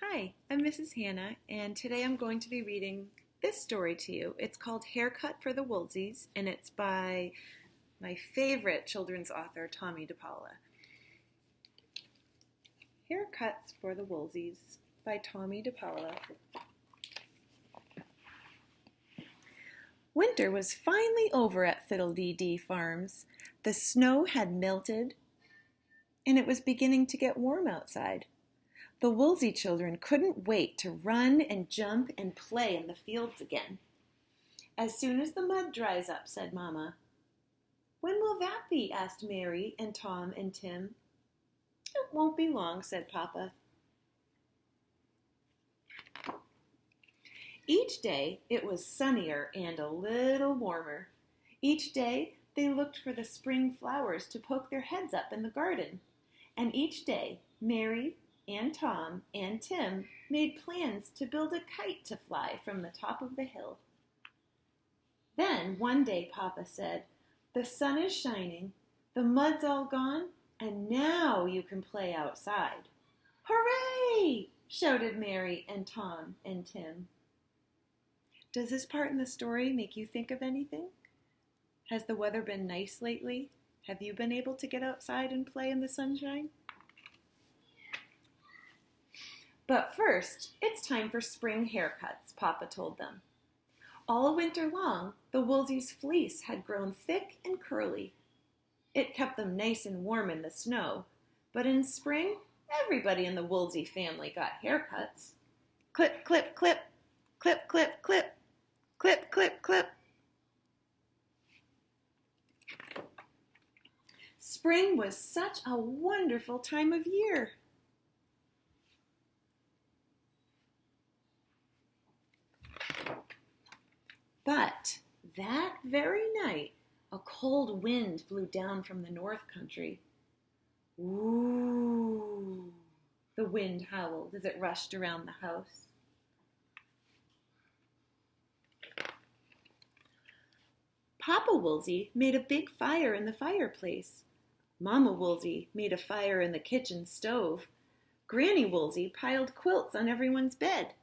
Hi, I'm Mrs. Hannah, and today I'm going to be reading this story to you. It's called Haircut for the Woolseys, and it's by my favorite children's author, Tomie Paola. Haircuts for the Woolseys by Tomie Paola. Winter was finally over at Fiddle-dee-dee Farms. The snow had melted, and it was beginning to get warm outside. The Woolsey children couldn't wait to run and jump and play in the fields again. "As soon as the mud dries up," said Mama. "When will that be?" asked Mary and Tom and Tim. "It won't be long," said Papa. Each day it was sunnier and a little warmer. Each day they looked for the spring flowers to poke their heads up in the garden. And each day Mary and Tom and Tim made plans to build a kite to fly from the top of the hill. Then one day Papa said, "The sun is shining, the mud's all gone, and now you can play outside." "Hooray!" shouted Mary and Tom and Tim. Does this part in the story make you think of anything? Has the weather been nice lately? Have you been able to get outside and play in the sunshine? "But first, it's time for spring haircuts," Papa told them. All winter long, the Woolseys' fleece had grown thick and curly. It kept them nice and warm in the snow, but in spring, everybody in the Woolsey family got haircuts. Clip, clip, clip, clip, clip, clip, clip, clip, clip. Spring was such a wonderful time of year. But that very night, a cold wind blew down from the north country. "Ooh," the wind howled as it rushed around the house. Papa Woolsey made a big fire in the fireplace. Mama Woolsey made a fire in the kitchen stove. Granny Woolsey piled quilts on everyone's bed.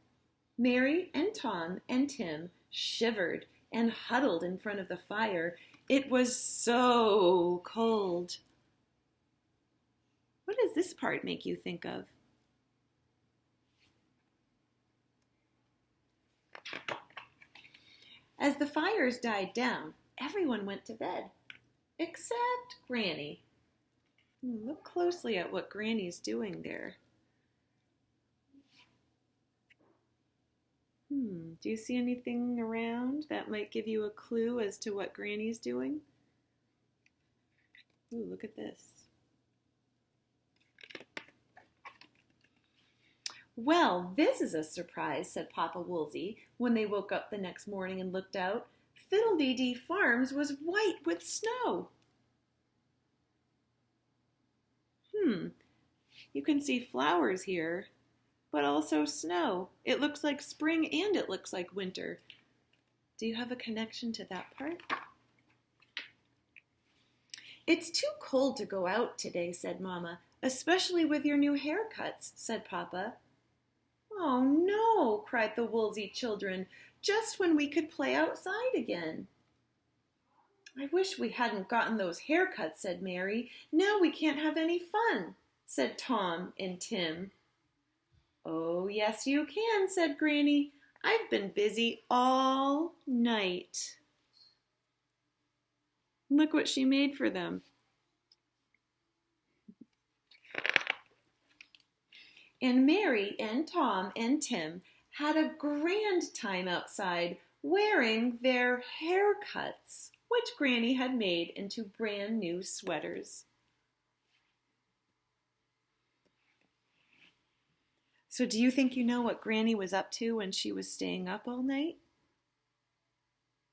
Mary and Tom and Tim shivered and huddled in front of the fire. It was so cold. What does this part make you think of? As the fires died down, everyone went to bed, except Granny. Look closely at what Granny's doing there. Do you see anything around that might give you a clue as to what Granny's doing? Ooh, look at this. "Well, this is a surprise," said Papa Woolsey when they woke up the next morning and looked out. Fiddle-dee-dee Farms was white with snow. You can see flowers here, but also snow. It looks like spring and it looks like winter. Do you have a connection to that part? "It's too cold to go out today," said Mama, "especially with your new haircuts," said Papa. "Oh no," cried the Woolsey children, "just when we could play outside again." "I wish we hadn't gotten those haircuts," said Mary. "Now we can't have any fun," said Tom and Tim. "Oh, yes, you can," said Granny. "I've been busy all night." Look what she made for them. And Mary and Tom and Tim had a grand time outside wearing their haircuts, which Granny had made into brand new sweaters. So do you think you know what Granny was up to when she was staying up all night?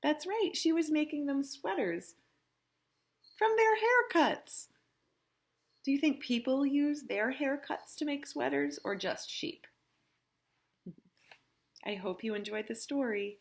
That's right, she was making them sweaters from their haircuts. Do you think people use their haircuts to make sweaters or just sheep? I hope you enjoyed the story.